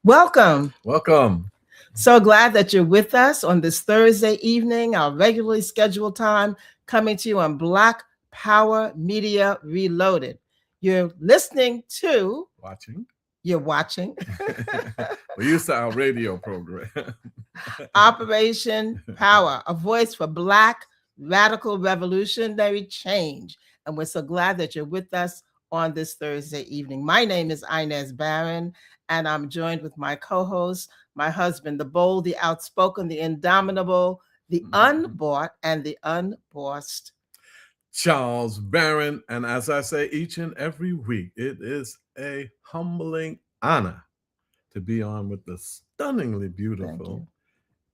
Welcome. Welcome. So glad that you're with us on this Thursday evening, our regularly scheduled time, coming to you on Black Power Media Reloaded. You're listening to... Watching. You're watching. We used to our radio program. Operation Power, a voice for Black radical revolutionary change. And we're so glad that you're with us on this Thursday evening. My name is Inez Barron, and I'm joined with my co-host, my husband, the bold, the outspoken, the indomitable, the unbought, and the unbossed, Charles Barron. And as I say each and every week, it is a humbling honor to be on with the stunningly beautiful,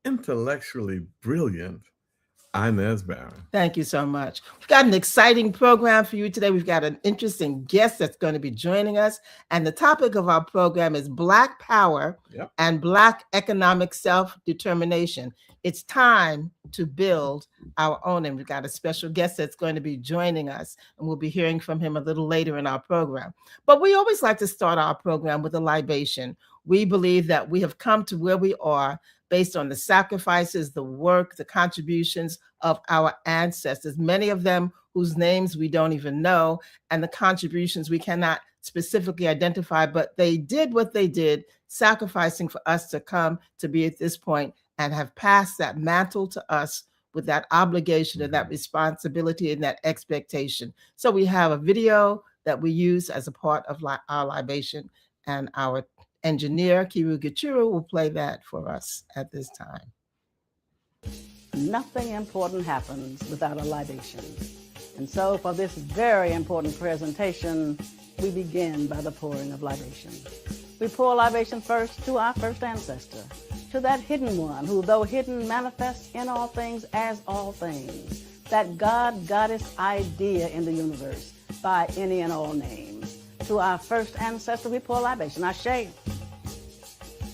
intellectually brilliant Inez Barron. Thank you so much. We've got an exciting program for you today. We've got an interesting guest that's going to be joining us. And the topic of our program is Black Power and Black economic self-determination. It's time to build our own. And we've got a special guest that's going to be joining us. And we'll be hearing from him a little later in our program. But we always like to start our program with a libation. We believe that we have come to where we are based on the sacrifices, the work, the contributions of our ancestors, many of them whose names we don't even know, and the contributions we cannot specifically identify, but they did what they did, sacrificing for us to come to be at this point and have passed that mantle to us with that obligation and that responsibility and that expectation. So we have a video that we use as a part of our libation, and our engineer, Kiru Gichuru, will play that for us at this time. Nothing important happens without a libation. And so for this very important presentation, we begin by the pouring of libation. We pour libation first to our first ancestor, to that hidden one who, though hidden, manifests in all things as all things, that God-goddess idea in the universe by any and all names. To our first ancestor, we pour libation. Ashe.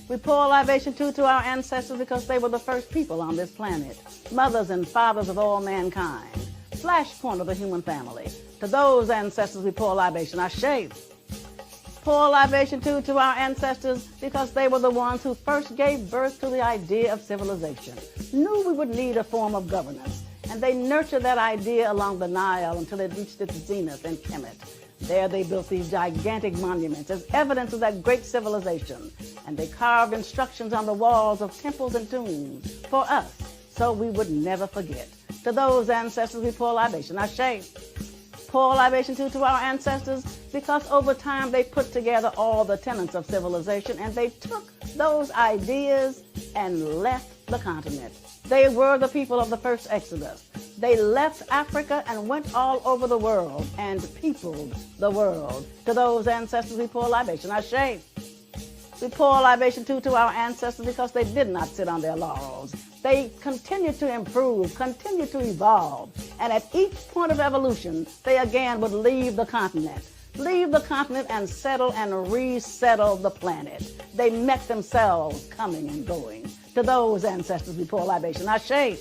We pour libation too to our ancestors because they were the first people on this planet, mothers and fathers of all mankind, flashpoint of the human family. To those ancestors, we pour libation. Ashe. Pour libation too to our ancestors because they were the ones who first gave birth to the idea of civilization, knew we would need a form of governance, and they nurtured that idea along the Nile until it reached its zenith in Kemet. There they built these gigantic monuments as evidence of that great civilization, and they carved instructions on the walls of temples and tombs for us, so we would never forget. To those ancestors, we pour libation. Ashe. Pour libation too to our ancestors because over time they put together all the tenets of civilization, and they took those ideas and left the continent. They were the people of the first Exodus. They left Africa and went all over the world and peopled the world. To those ancestors, we pour libation. Ashe. We pour libation too to our ancestors because they did not sit on their laurels. They continued to improve, continued to evolve, and at each point of evolution, they again would leave the continent and settle and resettle the planet. They met themselves coming and going. To those ancestors, we pour libation. Ashe.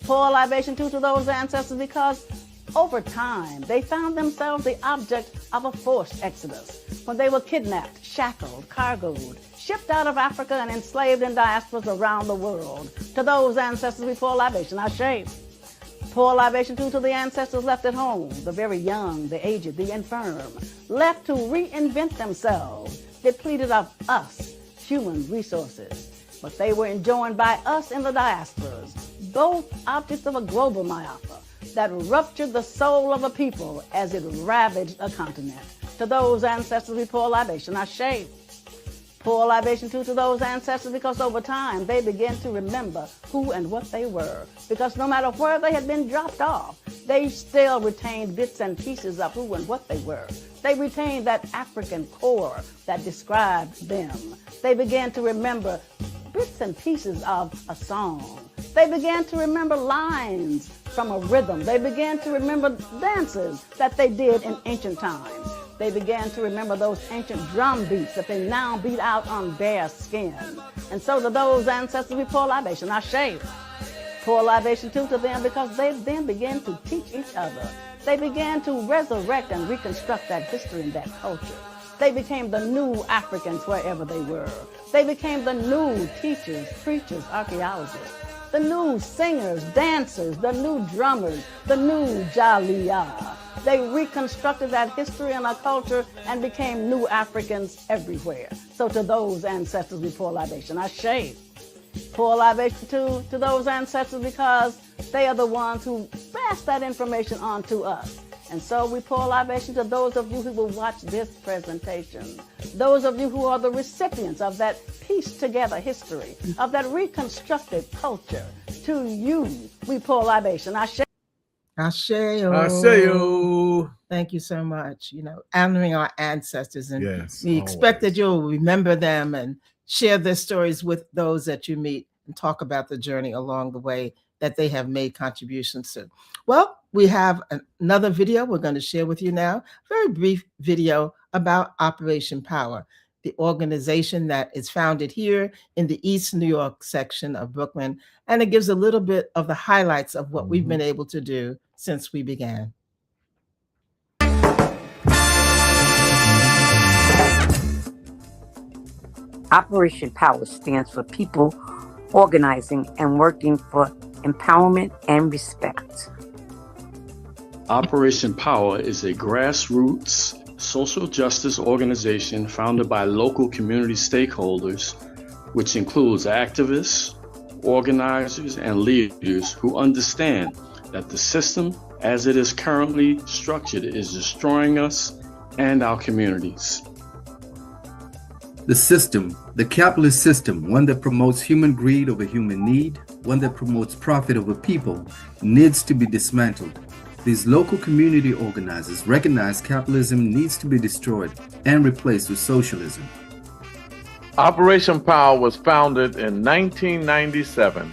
Pour libation too to those ancestors because over time, they found themselves the object of a forced exodus when they were kidnapped, shackled, cargoed, shipped out of Africa and enslaved in diasporas around the world. To those ancestors, we pour libation. Ashe. Pour libation too to the ancestors left at home, the very young, the aged, the infirm, left to reinvent themselves, depleted of us, human resources. But they were enjoined by us in the diasporas, both objects of a global myopia that ruptured the soul of a people as it ravaged a continent. To those ancestors, we pour libation. Ashe. Pour libation too to those ancestors because over time they began to remember who and what they were. Because no matter where they had been dropped off, they still retained bits and pieces of who and what they were. They retained that African core that described them. They began to remember bits and pieces of a song. They began to remember lines from a rhythm. They began to remember dances that they did in ancient times. They began to remember those ancient drum beats that they now beat out on bare skin. And so to those ancestors, we pour libation. Ashe. Pour libation too to them because they then began to teach each other. They began to resurrect and reconstruct that history and that culture. They became the new Africans wherever they were. They became the new teachers, preachers, archaeologists, the new singers, dancers, the new drummers, the new Jaliyah. They reconstructed that history and our culture and became new Africans everywhere. So to those ancestors, we pour libation. Ashe. Pour libation to those ancestors because they are the ones who pass that information on to us. And so we pour libation to those of you who will watch this presentation, those of you who are the recipients of that pieced together history, of that reconstructed culture. To you, we pour libation. Ashe. Ashe-o. Ashe-o. Thank you so much. Honoring our ancestors, and yes, we expect that you'll remember them and share their stories with those that you meet and talk about the journey along the way that they have made contributions to. Well, we have another video we're going to share with you now, a very brief video about Operation Power, the organization that is founded here in the East New York section of Brooklyn. And it gives a little bit of the highlights of what we've been able to do since we began. Operation Power stands for people organizing and working for empowerment and respect. Operation Power is a grassroots social justice organization founded by local community stakeholders, which includes activists, organizers, and leaders who understand that the system as it is currently structured is destroying us and our communities. The system, the capitalist system, one that promotes human greed over human need, one that promotes profit over people, needs to be dismantled. These local community organizers recognize capitalism needs to be destroyed and replaced with socialism. Operation Power was founded in 1997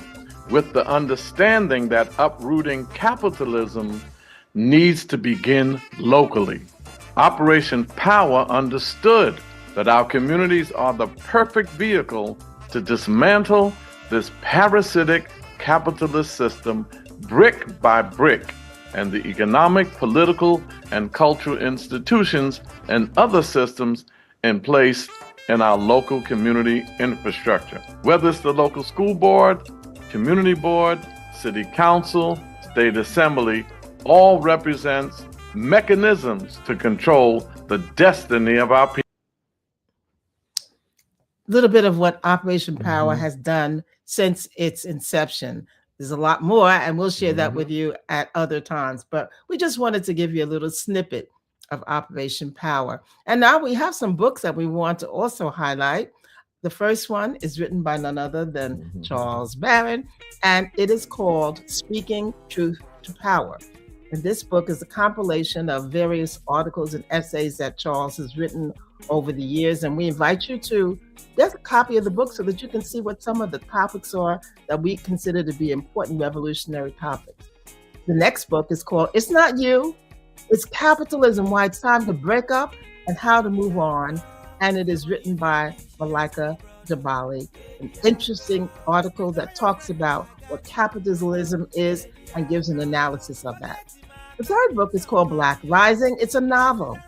with the understanding that uprooting capitalism needs to begin locally. Operation Power understood that our communities are the perfect vehicle to dismantle this parasitic capitalist system brick by brick, and the economic, political, and cultural institutions and other systems in place in our local community infrastructure. Whether it's the local school board, community board, city council, state assembly, all represents mechanisms to control the destiny of our people. A little bit of what Operation Power has done since its inception. There's a lot more, and we'll share that with you at other times. But we just wanted to give you a little snippet of Operation Power. And now we have some books that we want to also highlight. The first one is written by none other than Charles Barron, and it is called Speaking Truth to Power. And this book is a compilation of various articles and essays that Charles has written over the years. And we invite you to get a copy of the book so that you can see what some of the topics are that we consider to be important revolutionary topics. The next book is called It's Not You, It's Capitalism, Why It's Time to Break Up and How to Move On. And it is written by Malika Jabali, an interesting article that talks about what capitalism is and gives an analysis of that. The third book is called Black Rising. It's a novel,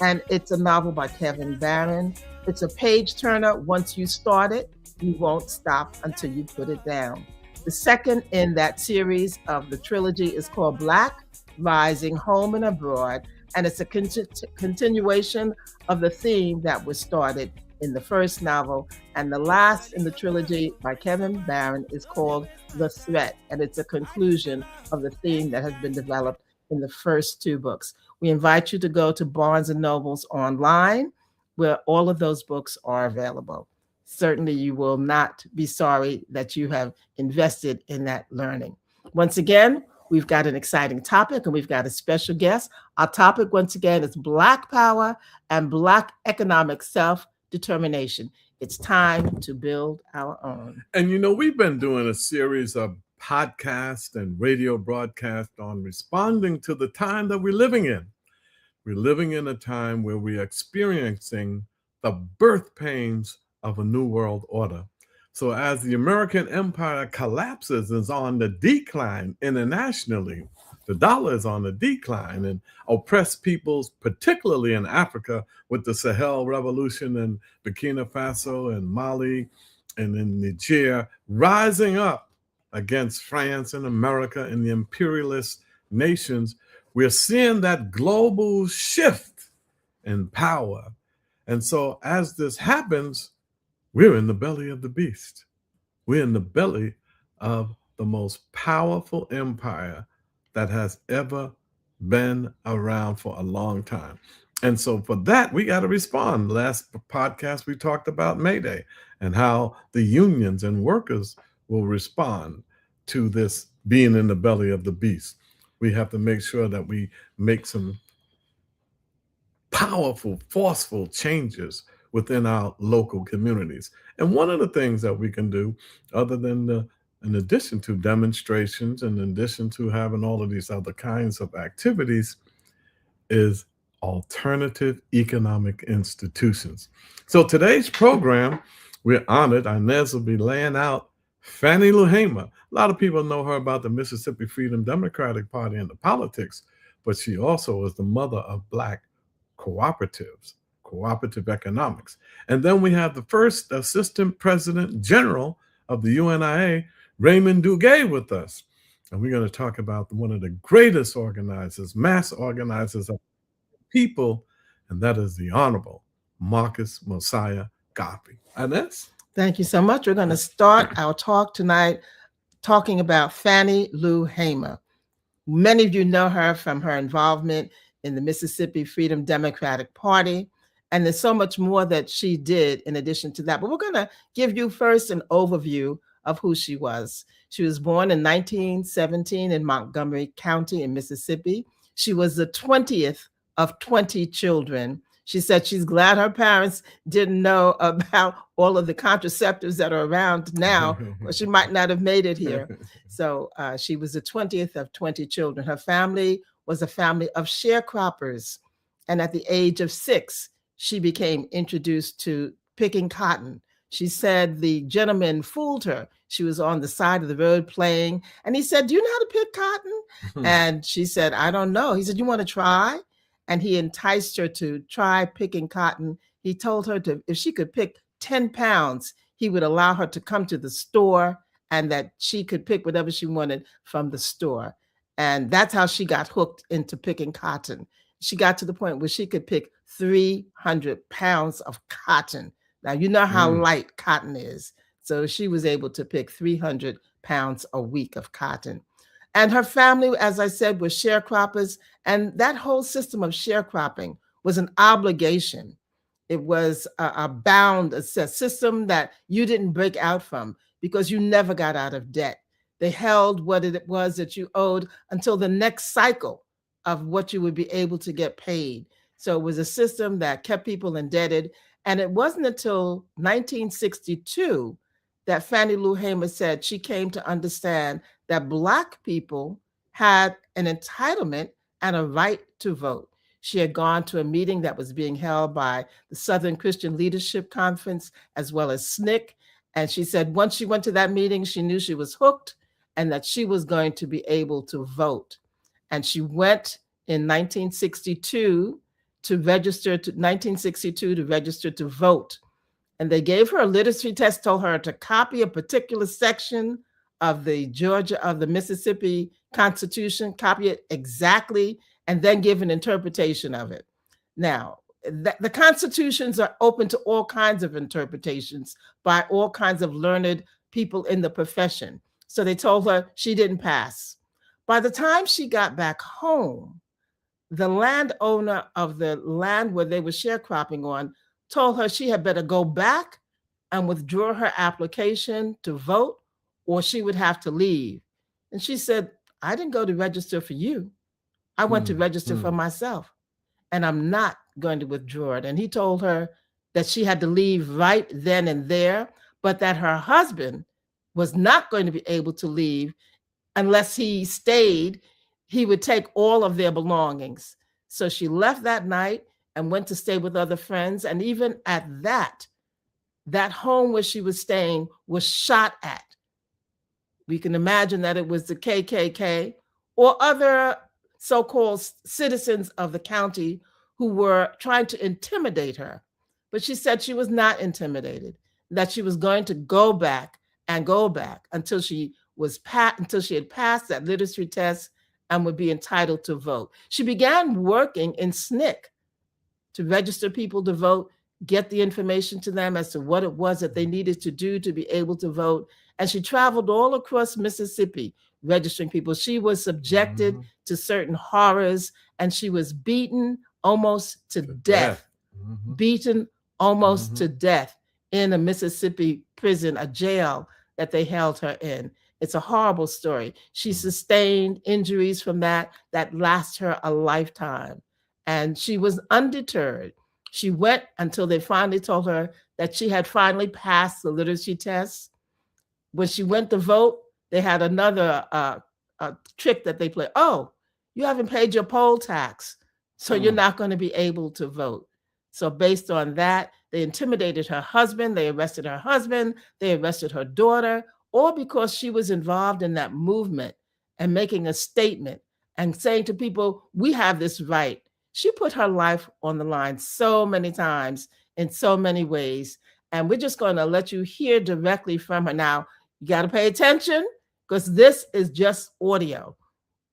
and it's a novel by Kevin Barron. It's a page turner. Once you start it, you won't stop until you put it down. The second in that series of the trilogy is called Black Rising, Home and Abroad, and it's a continuation of the theme that was started in the first novel. And the last in the trilogy by Kevin Barron is called The Threat, and it's a conclusion of the theme that has been developed in the first two books. We invite you to go to Barnes & Noble's online, where all of those books are available. Certainly you will not be sorry that you have invested in that learning. Once again, we've got an exciting topic and we've got a special guest. Our topic, once again, is Black Power and Black economic self-determination. It's time to build our own. And we've been doing a series of podcasts and radio broadcasts on responding to the time that we're living in. We're living in a time where we're experiencing the birth pains of a new world order. So as the American empire collapses, is on the decline internationally, the dollar is on the decline, and oppressed peoples, particularly in Africa, with the Sahel Revolution in Burkina Faso and Mali and in Niger, rising up against France and America and the imperialist nations, we're seeing that global shift in power. And so as this happens, we're in the belly of the beast. We're in the belly of the most powerful empire that has ever been around for a long time. And so for that, we got to respond. Last podcast, we talked about May Day and how the unions and workers will respond to this being in the belly of the beast. We have to make sure that we make some powerful, forceful changes within our local communities. And one of the things that we can do, other than in addition to demonstrations, in addition to having all of these other kinds of activities, is alternative economic institutions. So today's program, we're honored. Inez will be laying out Fannie Lou Hamer. A lot of people know her about the Mississippi Freedom Democratic Party and the politics, but she also is the mother of Black cooperatives, cooperative economics. And then we have the first Assistant President General of the UNIA, Raymond Duguay, with us. And we're going to talk about one of the greatest organizers, mass organizers of people, and that is the Honorable Marcus Mosiah Garvey. Inez? Thank you so much. We're going to start our talk tonight talking about Fannie Lou Hamer. Many of you know her from her involvement in the Mississippi Freedom Democratic Party, and there's so much more that she did in addition to that. But we're going to give you first an overview of who she was. She was born in 1917 in Montgomery County in Mississippi. She was the 20th of 20 children. She said she's glad her parents didn't know about all of the contraceptives that are around now, or she might not have made it here. So she was the 20th of 20 children. Her family was a family of sharecroppers. And at the age of 6, she became introduced to picking cotton. She said the gentleman fooled her. She was on the side of the road playing, and he said, "Do you know how to pick cotton?" And she said, "I don't know." He said, "You want to try?" And he enticed her to try picking cotton. He told her if she could pick 10 pounds, he would allow her to come to the store and that she could pick whatever she wanted from the store. And that's how she got hooked into picking cotton. She got to the point where she could pick 300 pounds of cotton. Now, you know how light cotton is. So she was able to pick 300 pounds a week of cotton. And her family, as I said, was sharecroppers. And that whole system of sharecropping was an obligation. It was a system that you didn't break out from because you never got out of debt. They held what it was that you owed until the next cycle of what you would be able to get paid. So it was a system that kept people indebted. And it wasn't until 1962 that Fannie Lou Hamer said she came to understand that Black people had an entitlement and a right to vote. She had gone to a meeting that was being held by the Southern Christian Leadership Conference, as well as SNCC. And she said once she went to that meeting, she knew she was hooked and that she was going to be able to vote. And she went in 1962 to register to vote. And they gave her a literacy test, told her to copy a particular section of the Mississippi Constitution, copy it exactly, and then give an interpretation of it. Now, the constitutions are open to all kinds of interpretations by all kinds of learned people in the profession. So they told her she didn't pass. By the time she got back home, the landowner of the land where they were sharecropping on told her she had better go back and withdraw her application to vote, or she would have to leave. And she said, "I didn't go to register for you. I went to register for myself, and I'm not going to withdraw it." And he told her that she had to leave right then and there, but that her husband was not going to be able to leave unless he stayed. He would take all of their belongings. So she left that night and went to stay with other friends. And even at that, that home where she was staying was shot at. We can imagine that it was the KKK or other so-called citizens of the county who were trying to intimidate her. But she said she was not intimidated, that she was going to go back and go back until she had passed that literacy test and would be entitled to vote. She began working in SNCC to register people to vote, get the information to them as to what it was that they needed to do to be able to vote. And she traveled all across Mississippi registering people. She was subjected to certain horrors, and she was beaten almost to death. Beaten almost to death in a Mississippi prison, a jail that they held her in. It's a horrible story. She sustained injuries from that last her a lifetime. And she was undeterred. She went until they finally told her that she had finally passed the literacy test. When she went to vote, they had another trick that they played. Oh, you haven't paid your poll tax, so you're not going to be able to vote. So based on that, they intimidated her husband, they arrested her husband, they arrested her daughter, all because she was involved in that movement and making a statement and saying to people, we have this right. She put her life on the line so many times in so many ways. And we're just going to let you hear directly from her. Now, you got to pay attention because this is just audio.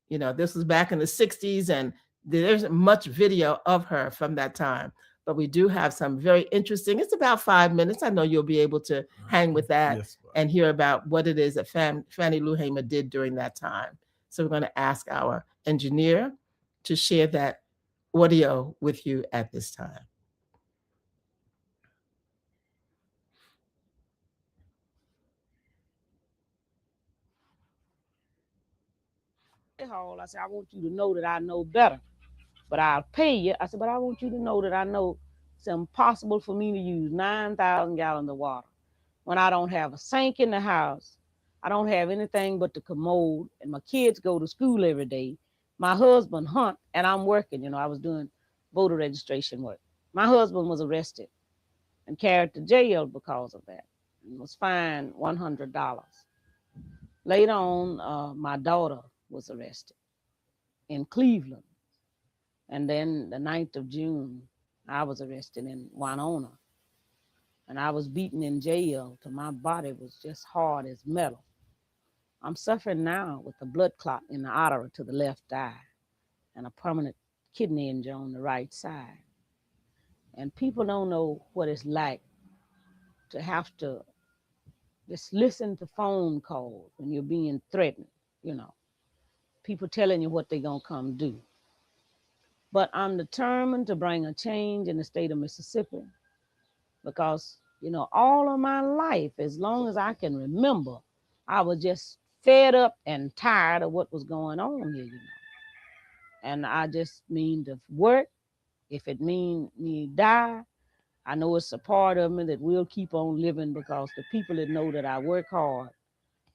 You know, this was back in the 60s and there isn't much video of her from that time. But we do have some very interesting, it's about 5 minutes. I know you'll be able to hang with that and hear about what it is that Fannie Lou Hamer did during that time. So we're going to ask our engineer to share that audio with you at this time. I said, I want you to know that I know better, but I'll pay you. I said, but I want you to know that I know it's impossible for me to use 9,000 gallons of water when I don't have a sink in the house. I don't have anything but the commode, and my kids go to school every day. My husband hunt, and I'm working. You know, I was doing voter registration work. My husband was arrested and carried to jail because of that and was fined $100. Later on, my daughter was arrested in Cleveland. And then the 9th of June, I was arrested in Winona. And I was beaten in jail till my body was just hard as metal. I'm suffering now with a blood clot in the artery to the left eye and a permanent kidney injury on the right side. And people don't know what it's like to have to just listen to phone calls when you're being threatened, you know. People telling you what they're going to come do. But I'm determined to bring a change in the state of Mississippi because, you know, all of my life, as long as I can remember, I was just fed up and tired of what was going on here, you know. And I just mean to work. If it means me die, I know it's a part of me that will keep on living because the people that know that I work hard,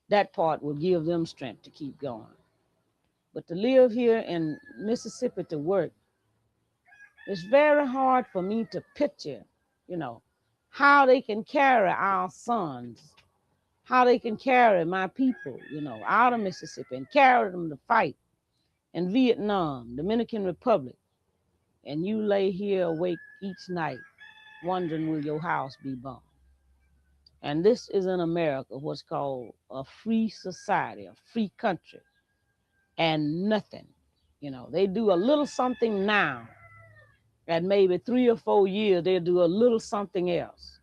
that part will give them strength to keep going. But to live here in Mississippi to work, it's very hard for me to picture, you know, how they can carry our sons, how they can carry my people, you know, out of Mississippi and carry them to fight in Vietnam, Dominican Republic. And you lay here awake each night wondering will your house be bombed. And this is in America, what's called a free society, a free country, and nothing. You know, they do a little something now, and maybe 3 or 4 years, they'll do a little something else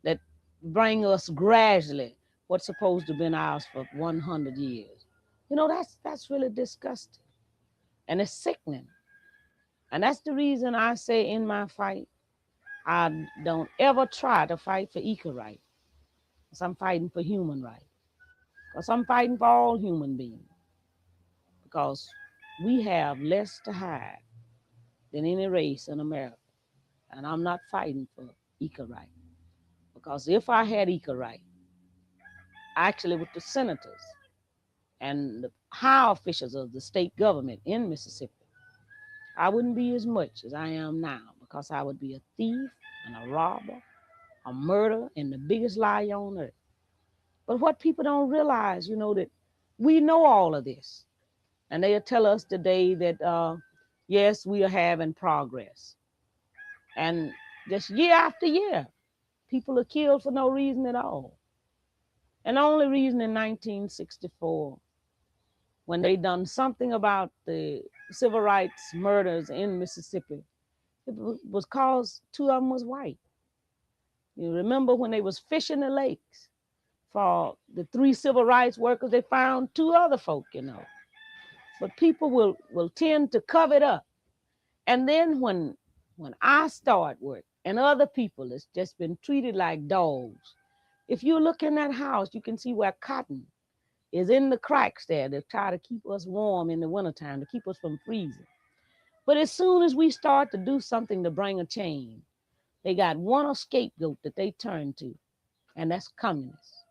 that bring us gradually what's supposed to have been ours for 100 years. You know, that's really disgusting, and it's sickening. And that's the reason I say in my fight, I don't ever try to fight for equal right, because I'm fighting for human right, because I'm fighting for all human beings, because we have less to hide than any race in America. And I'm not fighting for equal right, because if I had equal right, actually with the senators and the high officials of the state government in Mississippi, I wouldn't be as much as I am now, because I would be a thief and a robber a murder, and the biggest lie on earth. But what people don't realize, that we know all of this. And they'll tell us today that, yes, we are having progress. And just year after year, people are killed for no reason at all. And the only reason in 1964, when they done something about the civil rights murders in Mississippi, it was cause two of them was white. You remember when they was fishing the lakes for the 3 civil rights workers, they found 2 other folk, But people will tend to cover it up. And then when I start work and other people has just been treated like dogs, if you look in that house, you can see where cotton is in the cracks there to try to keep us warm in the wintertime, to keep us from freezing. But as soon as we start to do something to bring a change, they got one scapegoat that they turn to, and that's communists.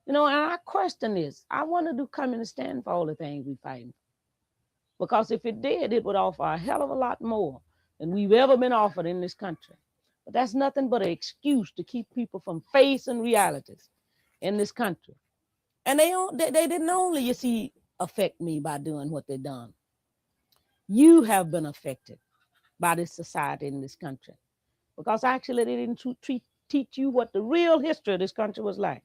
And I question this. I wonder, do communists stand for all the things we fighting? Because if it did, it would offer a hell of a lot more than we've ever been offered in this country. But that's nothing but an excuse to keep people from facing realities in this country. And they didn't only, you see, affect me by doing what they done. You have been affected by this society in this country. Because actually they didn't teach you what the real history of this country was like.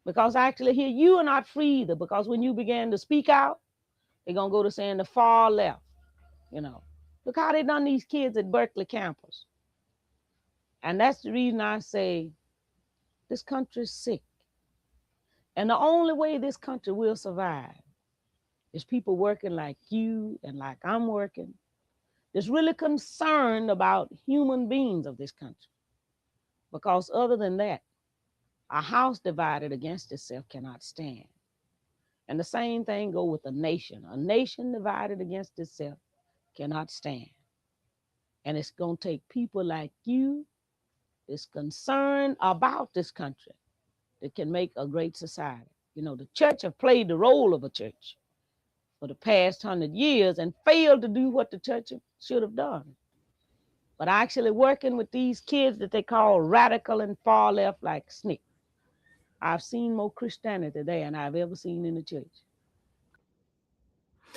Because actually here you are not free either. Because when you began to speak out, they're going to go to saying the far left, Look how they done these kids at Berkeley campus. And that's the reason I say this country is sick. And the only way this country will survive is people working like you and like I'm working, that's really concerned about human beings of this country. Because other than that, a house divided against itself cannot stand. And the same thing go with a nation. A nation divided against itself cannot stand. And it's going to take people like you that's concerned about this country that can make a great society. The church have played the role of a church for the past 100 years and failed to do what the church should have done. But actually working with these kids that they call radical and far left like SNCC, I've seen more Christianity there than I've ever seen in the church.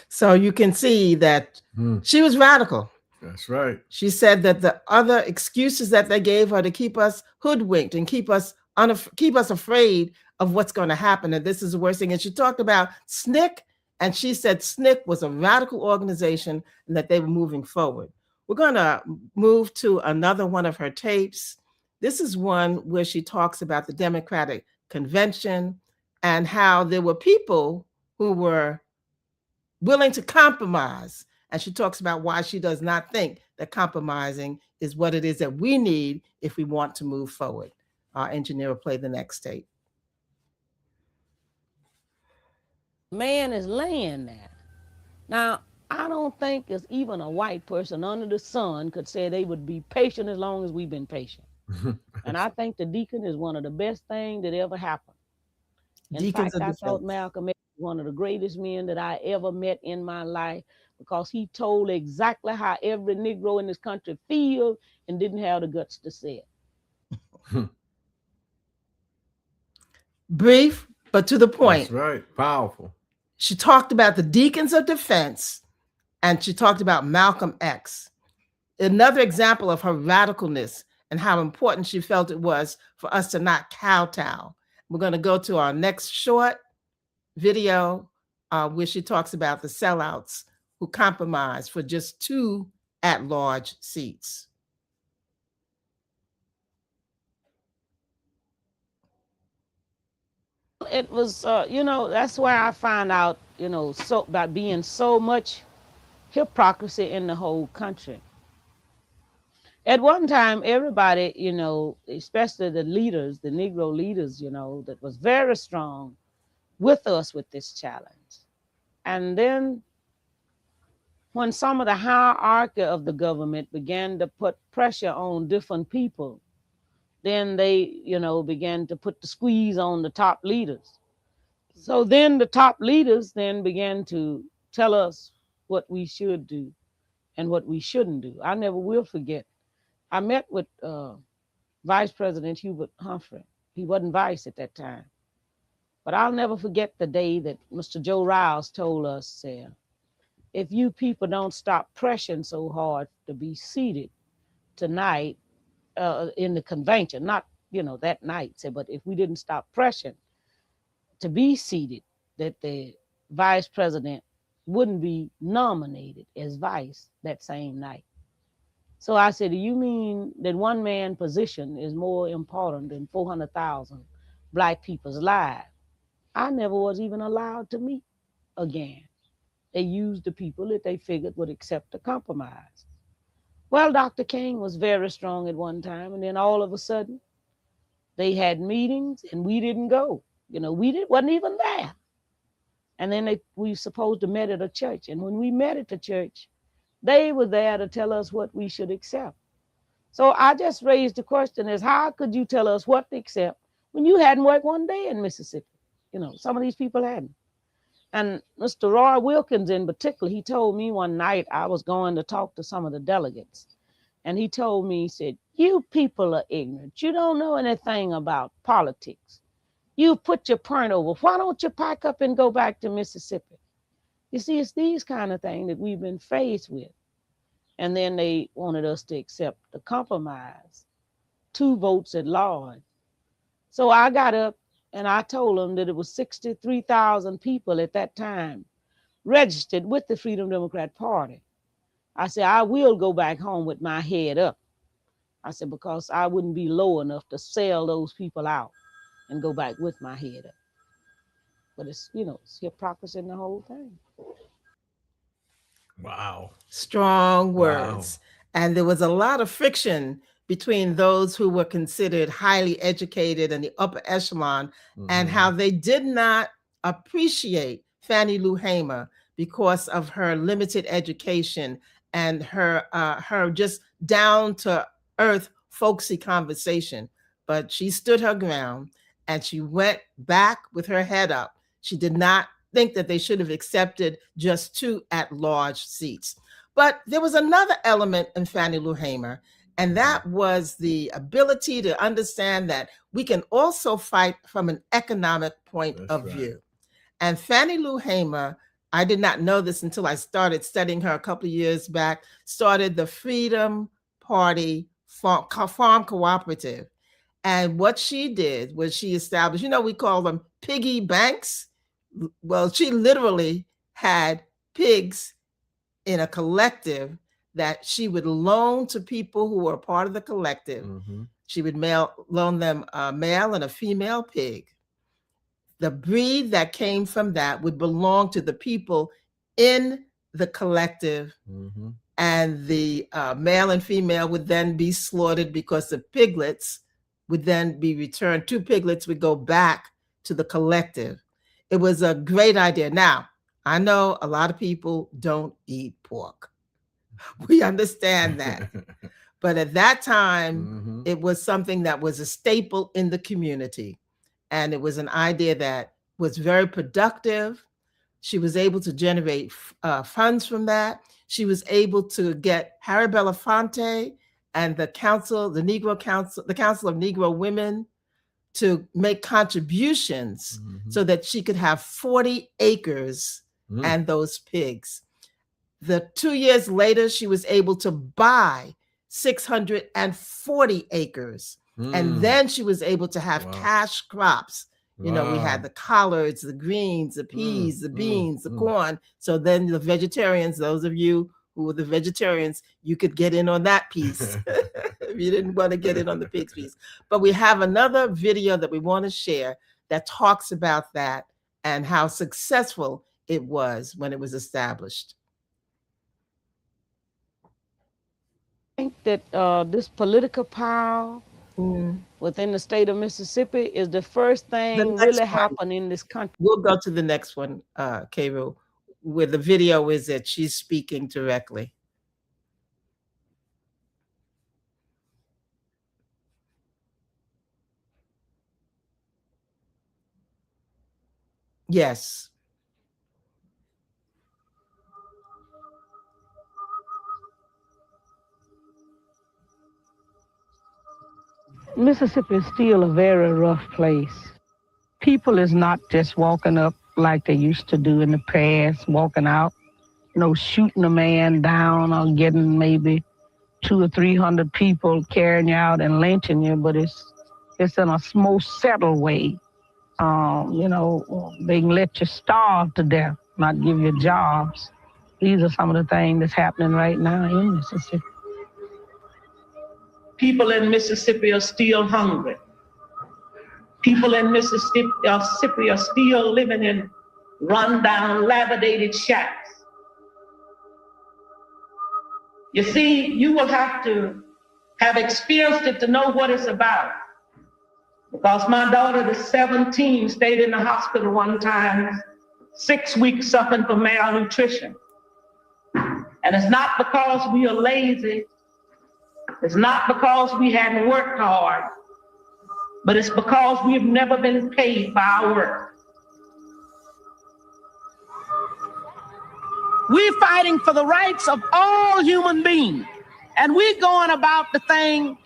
So you can see that she was radical. That's right. She said that the other excuses that they gave her to keep us hoodwinked and keep us afraid of what's going to happen, and this is the worst thing. And she talked about SNCC, and she said SNCC was a radical organization and that they were moving forward. We're going to move to another one of her tapes. This is one where she talks about the Democratic Convention and how there were people who were willing to compromise. And she talks about why she does not think that compromising is what it is that we need if we want to move forward. Our engineer will play the next tape. Man is laying there. Now, I don't think there's even a white person under the sun could say they would be patient as long as we've been patient. And I think the deacon is one of the best things that ever happened. In fact, I thought Malcolm X was one of the greatest men that I ever met in my life because he told exactly how every Negro in this country feels and didn't have the guts to say it. Brief, but to the point. That's right. Powerful. She talked about the deacons of defense, and she talked about Malcolm X. Another example of her radicalness and how important she felt it was for us to not kowtow. We're going to go to our next short video where she talks about the sellouts who compromised for just 2 at-large seats. It was, that's where I found out, so about being so much hypocrisy in the whole country. At one time, everybody, especially the leaders, the Negro leaders, that was very strong with us with this challenge. And then when some of the hierarchy of the government began to put pressure on different people, then they, began to put the squeeze on the top leaders. So then the top leaders then began to tell us what we should do and what we shouldn't do. I never will forget. I met with Vice President Hubert Humphrey. He wasn't vice at that time. But I'll never forget the day that Mr. Joe Riles told us, if you people don't stop pressing so hard to be seated tonight in the convention, not, that night, but if we didn't stop pressing to be seated, that the vice president wouldn't be nominated as vice that same night. So I said, do you mean that one man position is more important than 400,000 Black people's lives? I never was even allowed to meet again. They used the people that they figured would accept the compromise. Well, Dr. King was very strong at one time, and then all of a sudden, they had meetings and we didn't go. Wasn't even there. And then we supposed to meet at a church. And when we met at the church, they were there to tell us what we should accept. So I just raised the question is, how could you tell us what to accept when you hadn't worked one day in Mississippi? Some of these people hadn't. And Mr. Roy Wilkins in particular, he told me one night I was going to talk to some of the delegates. And he told me, he said, you people are ignorant. You don't know anything about politics. You put your point over. Why don't you pack up and go back to Mississippi? You see, it's these kind of things that we've been faced with. And then they wanted us to accept the compromise, 2 votes at large. So I got up and I told them that it was 63,000 people at that time registered with the Freedom Democrat Party. I said, I will go back home with my head up. I said, because I wouldn't be low enough to sell those people out and go back with my head up. But it's hypocrisy in the whole thing. Wow. Strong words. Wow. And there was a lot of friction between those who were considered highly educated in the upper echelon and how they did not appreciate Fannie Lou Hamer because of her limited education and her just down to earth folksy conversation. But she stood her ground and she went back with her head up. She did not think that they should have accepted just 2 at-large seats. But there was another element in Fannie Lou Hamer, and that was the ability to understand that we can also fight from an economic point of view. And Fannie Lou Hamer, I did not know this until I started studying her a couple of years back, started the Freedom Party Farm Cooperative. And what she did was she established, we call them piggy banks. Well, she literally had pigs in a collective that she would loan to people who were part of the collective. She would loan them a male and a female pig. The breed that came from that would belong to the people in the collective. And the male and female would then be slaughtered because the piglets would then be returned. 2 piglets would go back to the collective. It was a great idea. Now, I know a lot of people don't eat pork. We understand that. But at that time, it was something that was a staple in the community. And it was an idea that was very productive. She was able to generate funds from that. She was able to get Harry Belafonte and the Council of Negro Women to make contributions so that she could have 40 acres and those pigs. 2 years later, she was able to buy 640 acres. And then she was able to have cash crops. We had the collards, the greens, the peas, the beans, the corn. So then the vegetarians, those of you who were the vegetarians, you could get in on that piece if you didn't want to get in on the pigs piece. But we have another video that we want to share that talks about that and how successful it was when it was established. I think that this political power within the state of Mississippi is the first thing really happened in this country. We'll go to the next one, K-Ru, where the video is that she's speaking directly. Yes. Mississippi is still a very rough place. People is not just walking up like they used to do in the past, walking out, shooting a man down or getting maybe 200 or 300 people carrying you out and lynching you, but it's in a more settled way. They can let you starve to death, not give you jobs. These are some of the things that's happening right now in Mississippi. People in Mississippi are still hungry. People in Mississippi are still living in run-down, dilapidated shacks. You see, you will have to have experienced it to know what it's about. Because my daughter, that's 17, stayed in the hospital one time, 6 weeks suffering from malnutrition. And it's not because we are lazy. It's not because we hadn't worked hard, but it's because we've never been paid for our work. We're fighting for the rights of all human beings, and we're going about the thing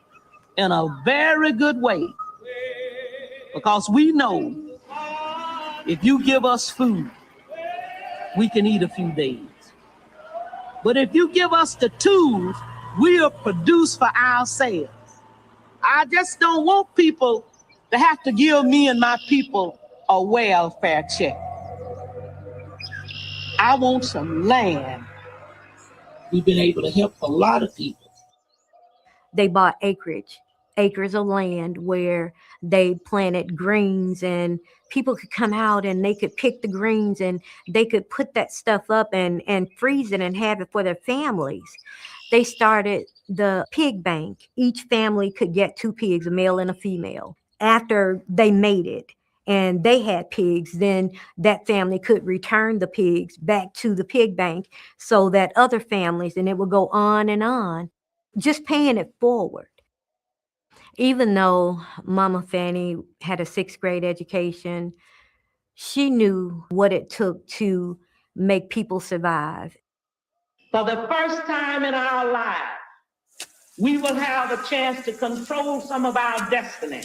in a very good way, because we know if you give us food, we can eat a few days. But if you give us the tools, we'll produce for ourselves. I just don't want people to have to give me and my people a welfare check. I want some land. We've been able to help a lot of people. They bought acres of land where they planted greens, and people could come out and they could pick the greens and they could put that stuff up and freeze it and have it for their families. They started the pig bank. Each family could get 2 pigs, a male and a female. After they mated and they had pigs, then that family could return the pigs back to the pig bank so that other families, and it would go on, just paying it forward. Even though Mama Fannie had a 6th grade education, she knew what it took to make people survive. For the first time in our lives, we will have a chance to control some of our destiny.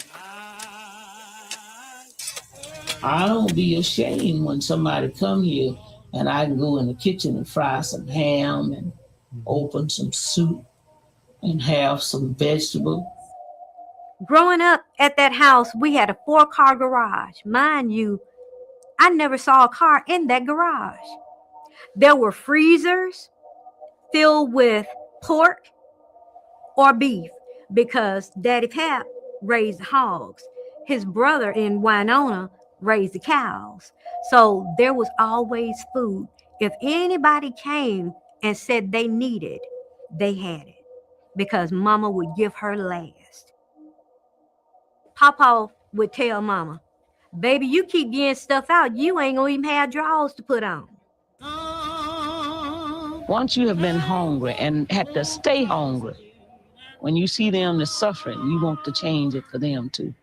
I don't be ashamed when somebody come here and I can go in the kitchen and fry some ham and open some soup and have some vegetables. Growing up at that house, we had a 4-car garage. Mind you, I never saw a car in that garage. There were freezers filled with pork or beef because Daddy Pap raised hogs. His brother in Winona raised the cows. So there was always food. If anybody came and said they needed, they had it because Mama would give her last. Papa would tell Mama, baby, you keep getting stuff out, you ain't gonna even have drawers to put on. Once you have been hungry and had to stay hungry, when you see them that's suffering, you want to change it for them too.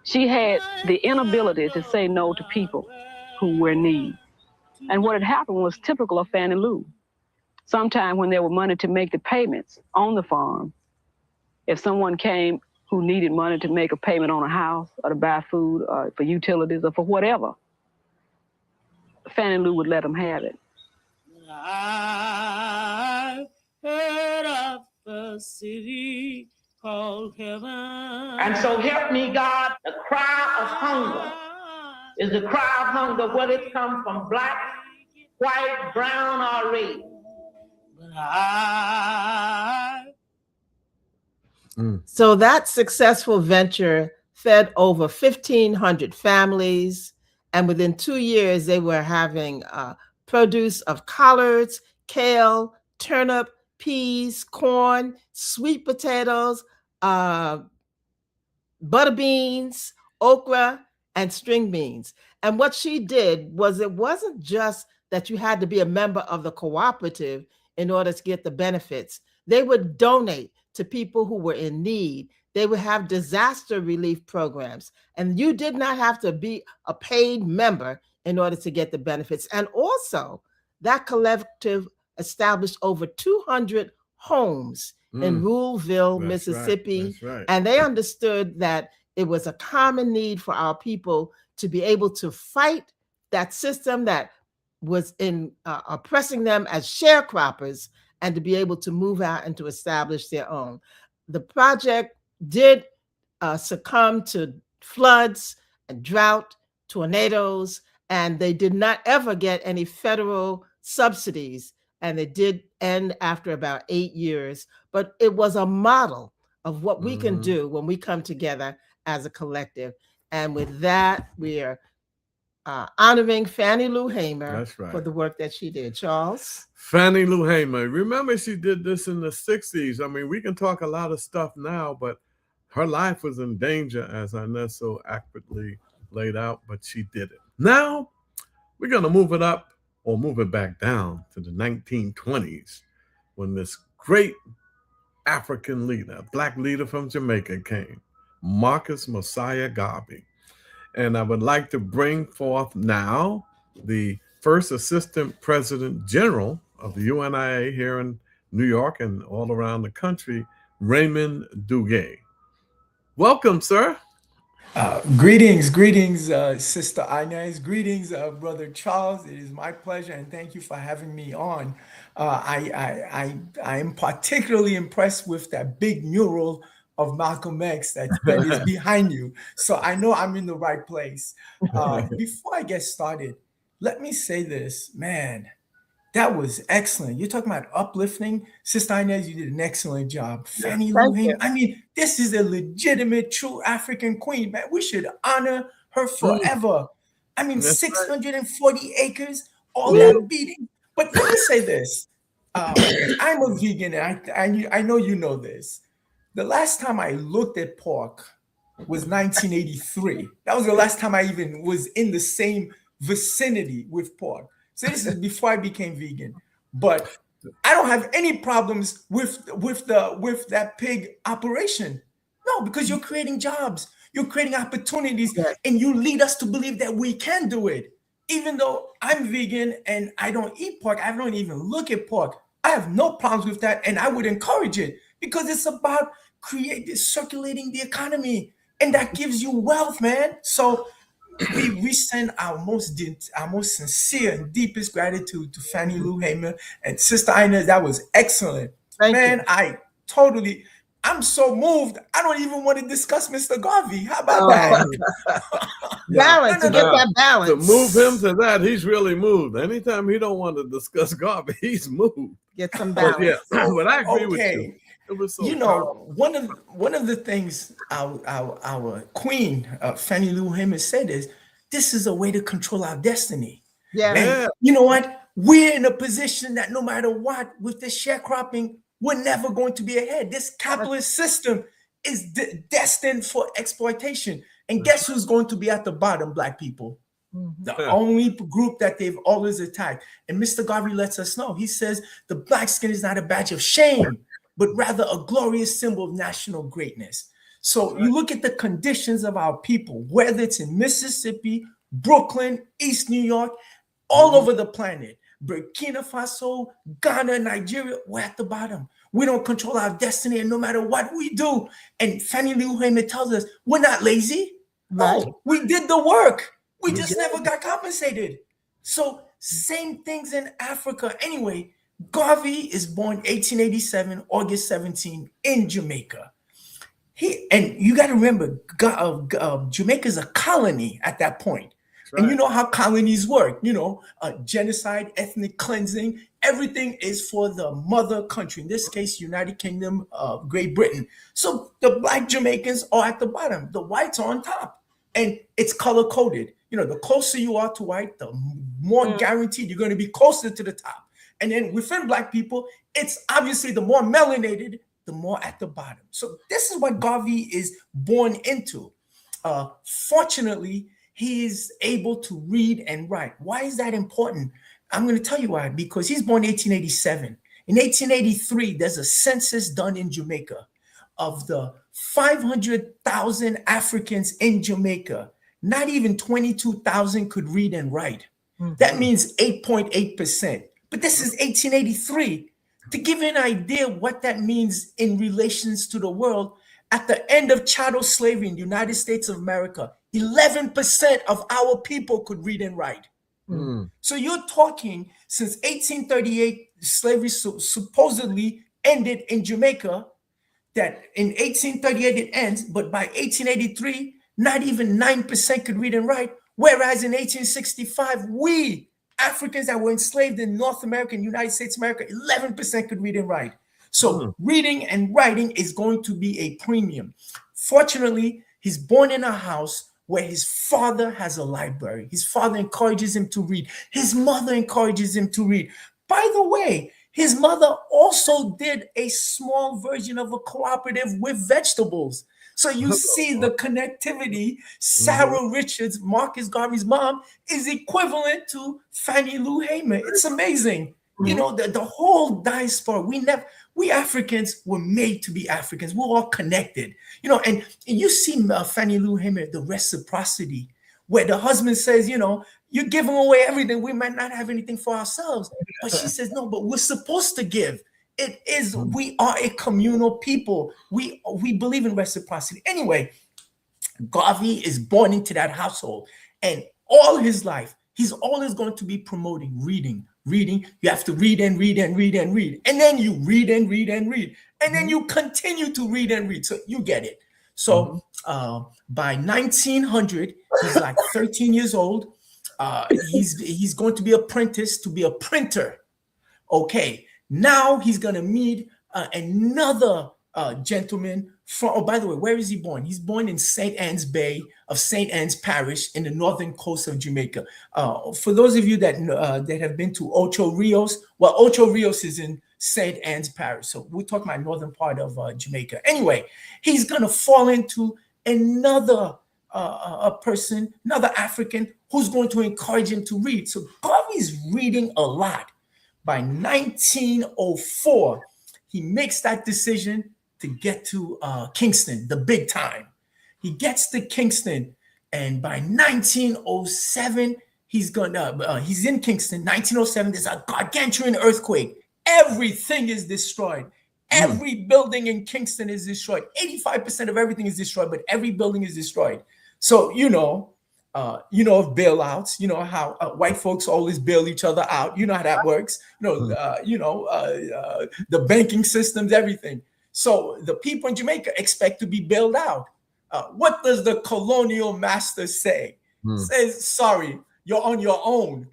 She had the inability to say no to people who were in need. And what had happened was typical of Fannie Lou. Sometime when there were money to make the payments on the farm, if someone came who needed money to make a payment on a house or to buy food or for utilities or for whatever, Fannie Lou would let them have it. I heard of the city called heaven. And so help me, God, the cry of hunger is the cry of hunger, whether it comes from black, white, brown, or red. But So that successful venture fed over 1,500 families, and within 2 years, they were having produce of collards, kale, turnip, peas, corn, sweet potatoes, butter beans, okra, and string beans. And what she did was, it wasn't just that you had to be a member of the cooperative in order to get the benefits. They would donate to people who were in need. They would have disaster relief programs, and you did not have to be a paid member in order to get the benefits. And also, that collective established over 200 homes in Ruleville, That's Mississippi. Right. That's right. And they understood that it was a common need for our people to be able to fight that system that was oppressing them as sharecroppers, and to be able to move out and to establish their own. The project did succumb to floods and drought, tornadoes, and they did not ever get any federal subsidies. And it did end after about 8 years. But it was a model of what we can do when we come together as a collective. And with that, we are honoring Fannie Lou Hamer for the work that she did. Charles? Fannie Lou Hamer. Remember, she did this in the 60s. I mean, we can talk a lot of stuff now, but her life was in danger, as Inez so accurately laid out, but she did it. Now, we're going to move it up, or move it back down to the 1920s, when this great African leader, black leader from Jamaica came, Marcus Mosiah Garvey. And I would like to bring forth now the first Assistant President General of the UNIA here in New York and all around the country, Raymond Duguay. Welcome, sir. Greetings, Sister Inez. Greetings, Brother Charles. It is my pleasure, and thank you for having me on. I am particularly impressed with that big mural of Malcolm X that is behind you. So I know I'm in the right place. Before I get started, let me say this, man. That was excellent. You're talking about uplifting. Sister Inez, you did an excellent job. Fannie Lou Hamer, I mean, this is a legitimate, true African queen, man. We should honor her forever. I mean, 640 acres, all that beating. But let me say this. I'm a vegan, and I know you know this. The last time I looked at pork was 1983. That was the last time I even was in the same vicinity with pork. So this is before I became vegan, but I don't have any problems with that pig operation. No, because you're creating jobs, you're creating opportunities, and you lead us to believe that we can do it. Even though I'm vegan and I don't eat pork, I don't even look at pork. I have no problems with that, and I would encourage it because it's about circulating the economy, and that gives you wealth, man. So we send our most sincere and deepest gratitude to Fannie Lou Hamer and Sister Inez. That was excellent. Thank you. I'm so moved. I don't even want to discuss Mr. Garvey. How about that? Balance, to get that balance. To move him to that, he's really moved. Anytime he don't want to discuss Garvey, he's moved. Get some balance. But I agree with you. It was so powerful. one of the things our queen, Fannie Lou Hamer, said is, this is a way to control our destiny. And you know what? We're in a position that no matter what, with the sharecropping, we're never going to be ahead. This capitalist system is destined for exploitation. And guess who's going to be at the bottom, Black people? The only group that they've always attacked. And Mr. Garvey lets us know. He says the Black skin is not a badge of shame, but rather a glorious symbol of national greatness. So you look at the conditions of our people, whether it's in Mississippi, Brooklyn, East New York, all over the planet, Burkina Faso, Ghana, Nigeria, we're at the bottom. We don't control our destiny, and no matter what we do, and Fannie Lou Hamer tells us, we're not lazy. No, we did the work. We just never got compensated. So same things in Africa. Anyway, Garvey is born 1887, August 17, in Jamaica. And you got to remember, Jamaica is a colony at that point. And you know how colonies work, genocide, ethnic cleansing, everything is for the mother country, in this case, United Kingdom of Great Britain. So the Black Jamaicans are at the bottom, the whites are on top, and it's color coded. The closer you are to white, the more guaranteed you're going to be closer to the top. And then within Black people, it's obviously the more melanated, the more at the bottom. So this is what Garvey is born into. Fortunately, he is able to read and write. Why is that important? I'm going to tell you why. Because he's born 1887. In 1883, there's a census done in Jamaica. Of the 500,000 Africans in Jamaica, not even 22,000 could read and write. That means 8.8%. But this is 1883. To give you an idea what that means in relations to the world, at the end of chattel slavery in the United States of America, 11% of our people could read and write. So you're talking since 1838, slavery supposedly ended in Jamaica, that in 1838 it ends, but by 1883, not even 9% could read and write. Whereas in 1865, we Africans that were enslaved in North America and United States of America, 11% could read and write. So reading and writing is going to be a premium. Fortunately, he's born in a house where his father has a library. His father encourages him to read. His mother encourages him to read. By the way, his mother also did a small version of a cooperative with vegetables. So you see the connectivity. Sarah Richards, Marcus Garvey's mom, is equivalent to Fannie Lou Hamer. It's amazing. You know, the whole diaspora, we Africans were made to be Africans. We're all connected. You know, and you see Fannie Lou Hamer, the reciprocity, where the husband says, you know, you're giving away everything. We might not have anything for ourselves. But she says, no, but we're supposed to give. It is, we are a communal people. We believe in reciprocity. Anyway, Garvey is born into that household. And all his life, he's always going to be promoting reading. You have to read and read and read and read. And then you read and read and read. And then you continue to read and read. So you get it. So by 1900, he's like 13 years old. He's going to be apprenticed to be a printer. Okay, now he's going to meet another gentleman from, oh, by the way, where is he born? He's born in St. Anne's Bay of St. Anne's Parish in the northern coast of Jamaica. For those of you that have been to Ocho Rios, well, Ocho Rios is in St. Anne's Parish. So we're talking about northern part of Jamaica. Anyway, he's going to fall into another person, another African, who's going to encourage him to read. So Garvey's reading a lot. By 1904, he makes that decision to get to Kingston, the big time. He gets to Kingston, and by 1907, he's in Kingston. 1907, there's a gargantuan earthquake. Everything is destroyed. Every building in Kingston is destroyed. 85% of everything is destroyed, but every building is destroyed. So, you know of bailouts, you know how white folks always bail each other out. You know how that works. The banking systems, everything. So the people in Jamaica expect to be bailed out. What does the colonial master say? Says, sorry, you're on your own.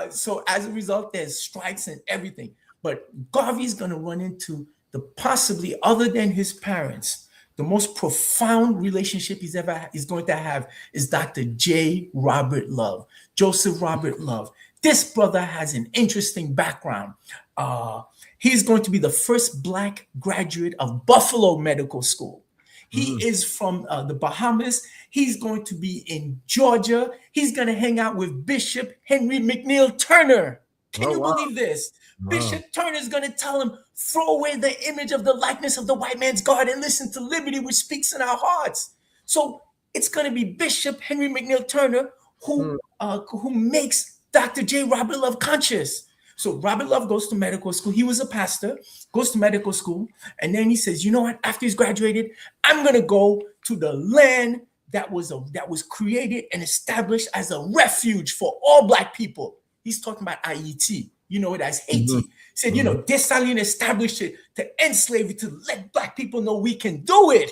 So as a result, there's strikes and everything. But Garvey's going to run into the possibly, other than his parents, the most profound relationship he's going to have is Dr. J. Robert Love, Joseph Robert Love. This brother has an interesting background. He's going to be the first Black graduate of Buffalo Medical School. He is from the Bahamas. He's going to be in Georgia. He's going to hang out with Bishop Henry McNeil Turner. Can you believe this? Bishop Turner is going to tell him, throw away the image of the likeness of the white man's God and listen to liberty, which speaks in our hearts. So it's going to be Bishop Henry McNeil Turner who makes Dr. J. Robert Love conscious. So Robert Love goes to medical school. He was a pastor, goes to medical school. And then he says, you know what? After he's graduated, I'm going to go to the land that was created and established as a refuge for all Black people. He's talking about IET. You know it as Haiti. He said, Dessalines established it to end slavery, to let Black people know we can do it.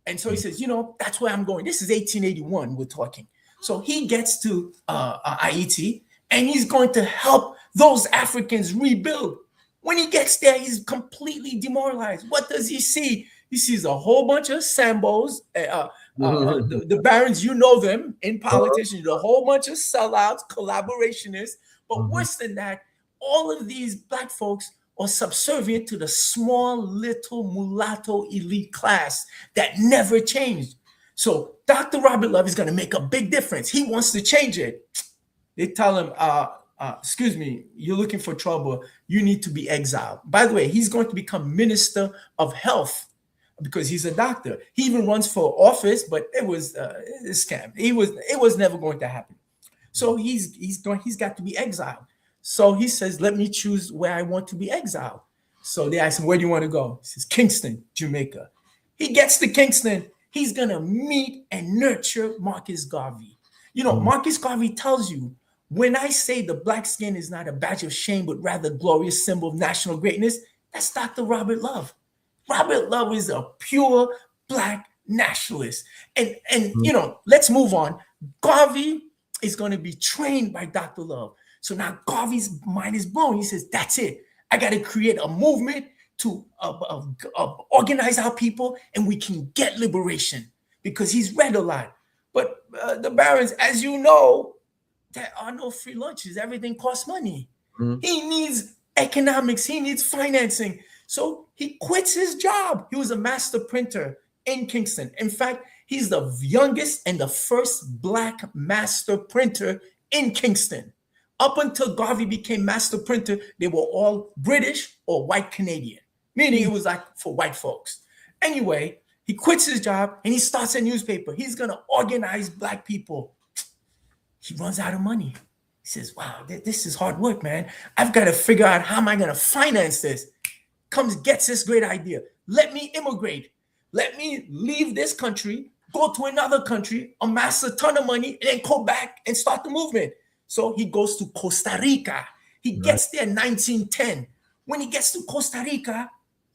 And so he says, that's where I'm going. This is 1881, we're talking. So he gets to IET, and he's going to help those Africans rebuild. When he gets there, he's completely demoralized. What does he see? He sees a whole bunch of Sambos, the barons, you know them in politicians, a whole bunch of sellouts, collaborationists. But worse than that, all of these Black folks are subservient to the small little mulatto elite class that never changed. So Dr. Robert Love is going to make a big difference. He wants to change it. They tell him, excuse me, you're looking for trouble. You need to be exiled. By the way, he's going to become Minister of Health because he's a doctor. He even runs for office, but it was a scam. It was never going to happen. So he's got to be exiled. So he says, let me choose where I want to be exiled. So they ask him, where do you want to go? He says, Kingston, Jamaica. He gets to Kingston. He's going to meet and nurture Marcus Garvey. You know, Marcus Garvey tells you, when I say the black skin is not a badge of shame, but rather a glorious symbol of national greatness, that's Dr. Robert Love. Robert Love is a pure black nationalist. And you know, let's move on. Garvey is going to be trained by Dr. Love. So now Garvey's mind is blown. He says, that's it. I got to create a movement to organize our people, and we can get liberation, because he's read a lot. But the barons, as you know, there are no free lunches. Everything costs money. He needs economics. He needs financing. So he quits his job. He was a master printer in Kingston. In fact, he's the youngest and the first black master printer in Kingston. Up until Garvey became master printer, they were all British or white Canadian, meaning it was like for white folks. Anyway, he quits his job and he starts a newspaper. He's going to organize black people. He runs out of money. He says, wow, this is hard work, man. I've got to figure out how am I going to finance this. Gets this great idea. Let me immigrate. Let me leave this country, go to another country, amass a ton of money, and then go back and start the movement. So he goes to Costa Rica. He gets there in 1910. When he gets to Costa Rica,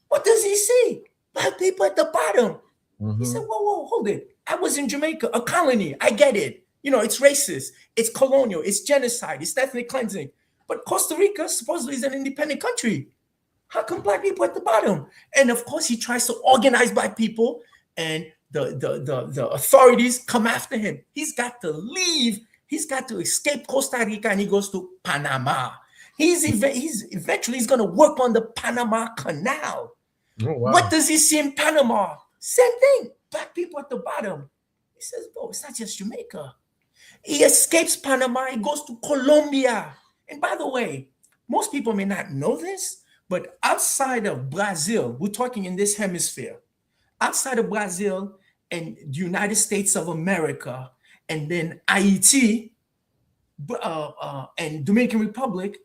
what does he see? Black people at the bottom. He said, whoa, hold it. I was in Jamaica, a colony. I get it. You know, it's racist, it's colonial, it's genocide, it's ethnic cleansing. But Costa Rica supposedly is an independent country. How come black people at the bottom? And of course, he tries to organize black people, and the authorities come after him. He's got to leave. He's got to escape Costa Rica, and he goes to Panama. He's eventually going to work on the Panama Canal. Oh, wow. What does he see in Panama? Same thing. Black people at the bottom. He says, "Oh, it's not just Jamaica." He escapes Panama. He goes to Colombia. And by the way, most people may not know this, but outside of Brazil, we're talking in this hemisphere, outside of Brazil and the United States of America, and then Haiti and Dominican Republic,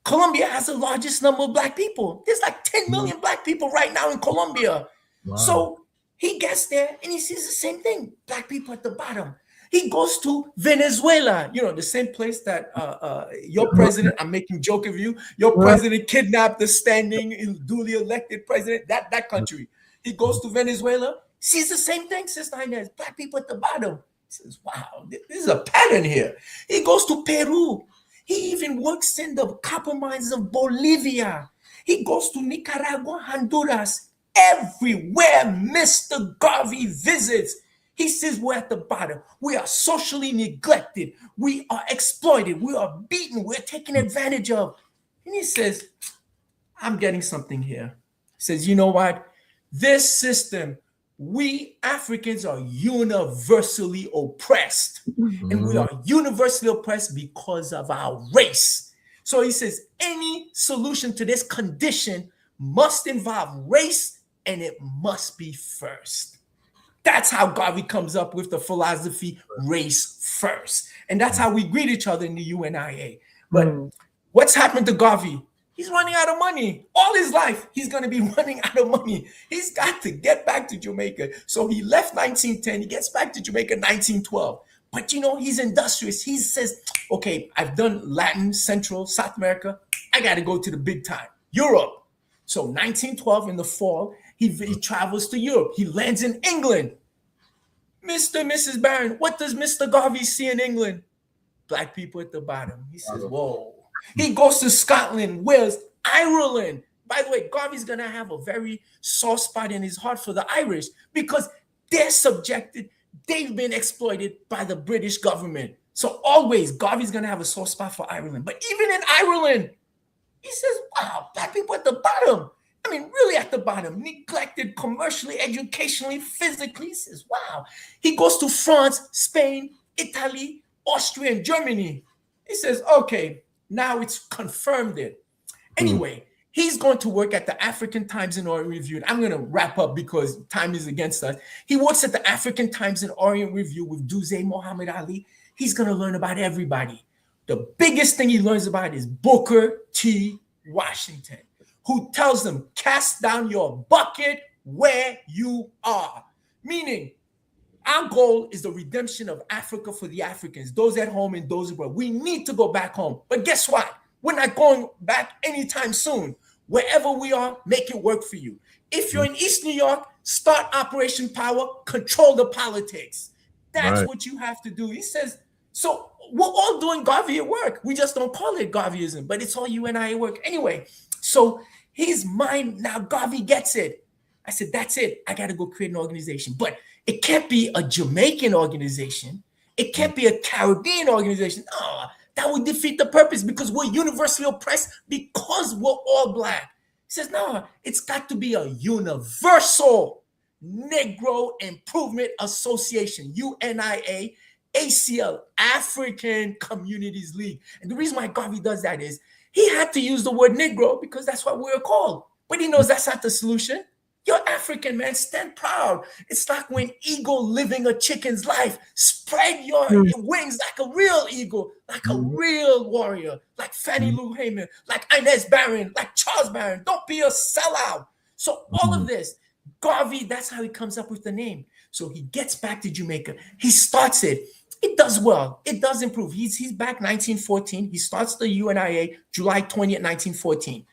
Colombia has the largest number of black people. There's like 10 million black people right now in Colombia. Wow. So he gets there and he sees the same thing. Black people at the bottom. He goes to Venezuela, you know, the same place that your president, I'm making joke of you, your president kidnapped the standing, duly elected president, that country. He goes to Venezuela, sees the same thing, Sister Inez, black people at the bottom. He says, wow, this is a pattern here. He goes to Peru. He even works in the copper mines of Bolivia. He goes to Nicaragua, Honduras. Everywhere Mr. Garvey visits, he says we're at the bottom. We are socially neglected. We are exploited. We are beaten. We're taken advantage of. And he says, I'm getting something here. He says, you know what? This system, we Africans are universally oppressed. And we are universally oppressed because of our race. So he says, any solution to this condition must involve race, and it must be first. That's how Garvey comes up with the philosophy, race first. And that's how we greet each other in the UNIA. But what's happened to Garvey? He's running out of money. All his life, he's going to be running out of money. He's got to get back to Jamaica. So he left 1910. He gets back to Jamaica 1912. But, you know, he's industrious. He says, okay, I've done Latin, Central, South America. I got to go to the big time, Europe. So 1912 in the fall, he travels to Europe. He lands in England. Mr. and Mrs. Barron, what does Mr. Garvey see in England? Black people at the bottom. He says, whoa. He goes to Scotland, Wales, Ireland. By the way, Garvey's going to have a very soft spot in his heart for the Irish because they're subjected. They've been exploited by the British government. So always, Garvey's going to have a soft spot for Ireland. But even in Ireland, he says, wow, black people at the bottom. I mean, really at the bottom, neglected commercially, educationally, physically. He says, wow. He goes to France, Spain, Italy, Austria, and Germany. He says, okay, now it's confirmed it. Anyway, he's going to work at the African Times and Orient Review. And I'm going to wrap up because time is against us. He works at the African Times and Orient Review with Duze Muhammad Ali. He's going to learn about everybody. The biggest thing he learns about is Booker T. Washington, who tells them, cast down your bucket where you are. Meaning, our goal is the redemption of Africa for the Africans, those at home and those abroad. We need to go back home. But guess what? We're not going back anytime soon. Wherever we are, make it work for you. If you're in East New York, start Operation Power, control the politics. That's what you have to do. He says, so we're all doing Garvey work. We just don't call it Garveyism, but it's all you and I work. Anyway, so his mind, now Garvey gets it. I said, that's it. I got to go create an organization. But it can't be a Jamaican organization. It can't be a Caribbean organization. No, that would defeat the purpose because we're universally oppressed because we're all Black. He says, no, it's got to be a universal Negro Improvement Association, UNIA, ACL, African Communities League. And the reason why Garvey does that is he had to use the word Negro because that's what we're called. But he knows that's not the solution. You're African, man. Stand proud. It's like when eagle living a chicken's life. Spread your wings like a real eagle, like a real warrior, like Fannie Lou Hamer, like Inez Barron, like Charles Barron. Don't be a sellout. So all of this, Garvey, that's how he comes up with the name. So he gets back to Jamaica. He starts it. It does well. It does improve. He's back 1914. He starts the UNIA July 20th, 1914.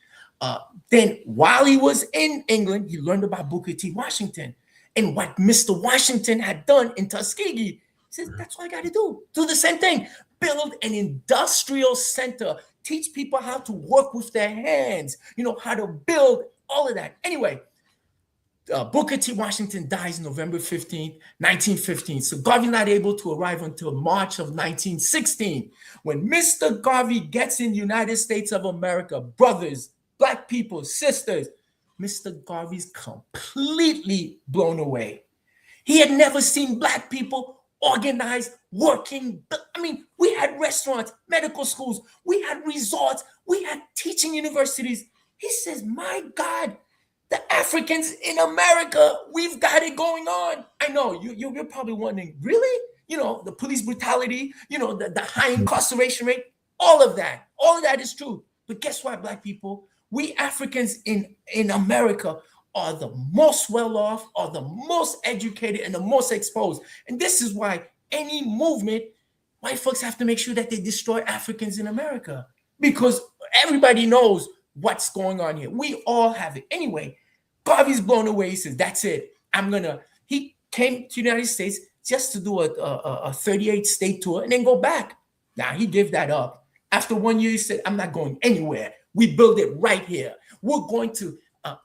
Then while he was in England, he learned about Booker T. Washington and what Mr. Washington had done in Tuskegee. He says, that's what I got to do. Do the same thing. Build an industrial center. Teach people how to work with their hands, how to build, all of that. Anyway, Booker T. Washington dies November 15th, 1915. So Garvey not able to arrive until March of 1916. When Mr. Garvey gets in the United States of America, brothers, Black people, sisters, Mr. Garvey's completely blown away. He had never seen Black people organized, working. I mean, we had restaurants, medical schools, we had resorts, we had teaching universities. He says, my God, the Africans in America, we've got it going on. I know you're probably wondering, really? The police brutality, the high incarceration rate, all of that is true. But guess what, Black people? We Africans in America are the most well-off, are the most educated, and the most exposed. And this is why any movement, white folks have to make sure that they destroy Africans in America. Because everybody knows what's going on here. We all have it. Anyway, Garvey's blown away. He says, that's it. He came to the United States just to do a 38-state tour and then go back. Now, he gave that up. After 1 year, he said, I'm not going anywhere. We build it right here. We're going to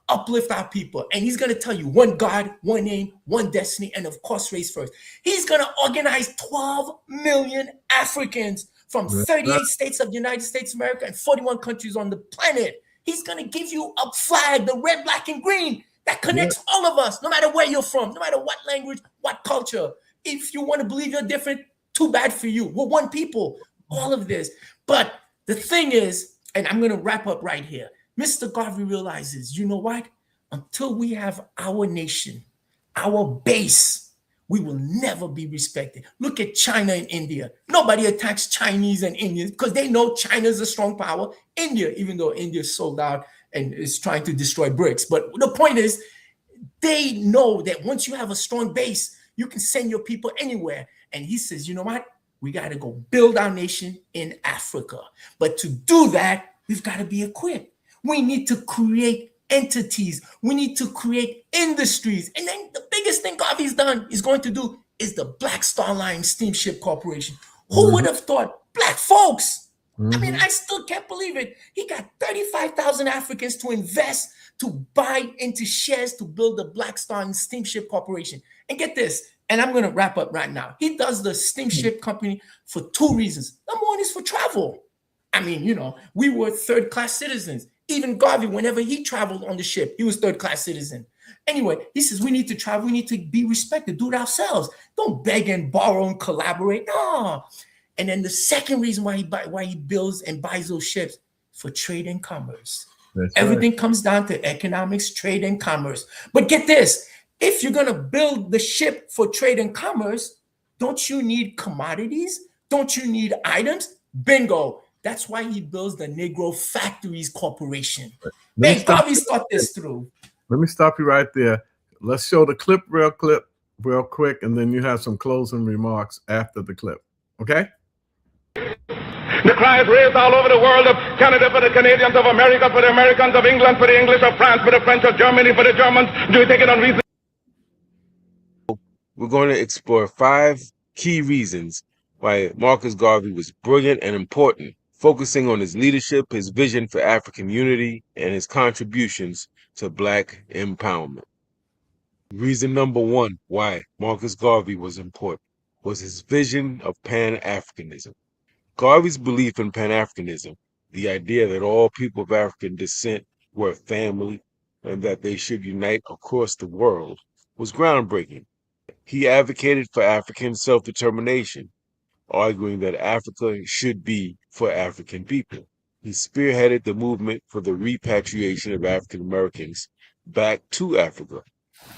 uplift our people. And he's going to tell you one God, one aim, one destiny, and of course, race first. He's going to organize 12 million Africans from 38 states of the United States of America and 41 countries on the planet. He's going to give you a flag, the red, black, and green, that connects all of us, no matter where you're from, no matter what language, what culture. If you want to believe you're different, too bad for you. We're one people, all of this. But the thing is, and I'm going to wrap up right here. Mr. Garvey realizes, you know what? Until we have our nation, our base, we will never be respected. Look at China and India. Nobody attacks Chinese and Indians because they know China's a strong power. India, even though India sold out and is trying to destroy BRICS. But the point is, they know that once you have a strong base, you can send your people anywhere. And he says, you know what? We got to go build our nation in Africa. But to do that, we've got to be equipped. We need to create entities. We need to create industries. And then the biggest thing Garvey's done is going to do is the Black Star Line Steamship Corporation. Who would have thought? Black folks. I mean, I still can't believe it. He got 35,000 Africans to invest, to buy into shares to build the Black Star Steamship Corporation. And get this, and I'm going to wrap up right now. He does the steamship company for two reasons. Number one is for travel. I mean, we were third-class citizens. Even Garvey, whenever he traveled on the ship, he was third-class citizen. Anyway, he says we need to travel. We need to be respected. Do it ourselves. Don't beg and borrow and collaborate. No. And then the second reason why he builds and buys those ships, for trade and commerce. Everything comes down to economics, trade, and commerce. But get this. If you're going to build the ship for trade and commerce, don't you need commodities? Don't you need items? Bingo. That's why he builds the Negro Factories Corporation. Hey, Garvey, thought this through. Let me stop you right there. Let's show the clip real quick, and then you have some closing remarks after the clip. Okay? The cry is raised all over the world of Canada for the Canadians, of America for the Americans, of England for the English, of France for the French, of Germany for the Germans. Do you think it unreasonable? We're going to explore 5 key reasons why Marcus Garvey was brilliant and important, focusing on his leadership, his vision for African unity, and his contributions to Black empowerment. Reason number 1 why Marcus Garvey was important was his vision of Pan-Africanism. Garvey's belief in Pan-Africanism, the idea that all people of African descent were family and that they should unite across the world, was groundbreaking. He advocated for African self-determination, arguing that Africa should be for African people. He spearheaded the movement for the repatriation of African Americans back to Africa,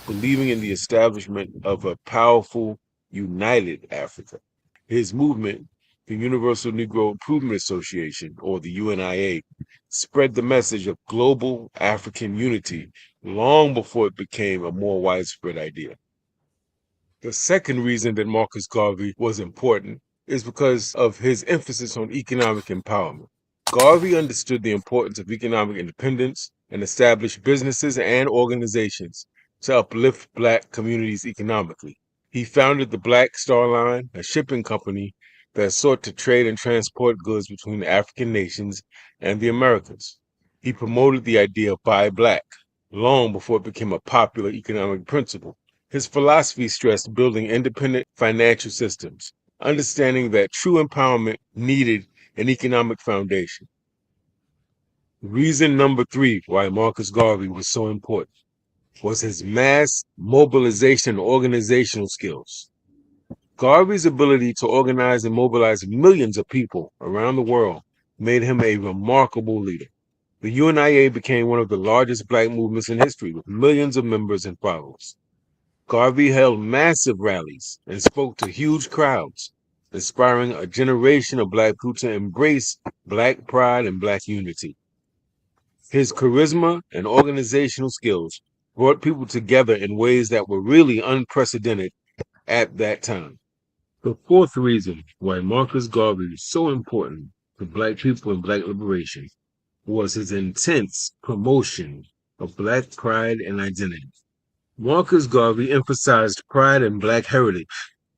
believing in the establishment of a powerful, united Africa. His movement, the Universal Negro Improvement Association, or the UNIA, spread the message of global African unity long before it became a more widespread idea. The second reason that Marcus Garvey was important is because of his emphasis on economic empowerment. Garvey understood the importance of economic independence and established businesses and organizations to uplift Black communities economically. He founded the Black Star Line, a shipping company that sought to trade and transport goods between the African nations and the Americas. He promoted the idea of buy Black long before it became a popular economic principle. His philosophy stressed building independent financial systems, understanding that true empowerment needed an economic foundation. Reason number 3 why Marcus Garvey was so important was his mass mobilization and organizational skills. Garvey's ability to organize and mobilize millions of people around the world made him a remarkable leader. The UNIA became one of the largest Black movements in history, with millions of members and followers. Garvey held massive rallies and spoke to huge crowds, inspiring a generation of Black people to embrace Black pride and Black unity. His charisma and organizational skills brought people together in ways that were really unprecedented at that time. The fourth reason why Marcus Garvey is so important to Black people and Black liberation was his intense promotion of Black pride and identity. Marcus Garvey emphasized pride in Black heritage,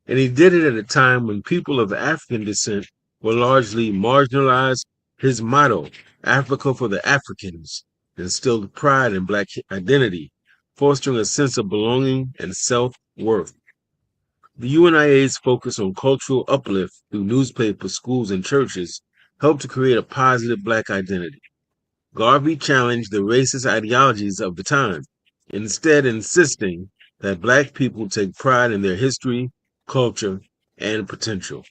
and he did it at a time when people of African descent were largely marginalized. His motto, Africa for the Africans, instilled pride in Black identity, fostering a sense of belonging and self-worth. The UNIA's focus on cultural uplift through newspapers, schools, and churches helped to create a positive Black identity. Garvey challenged the racist ideologies of the time, instead insisting that Black people take pride in their history, culture, and potential.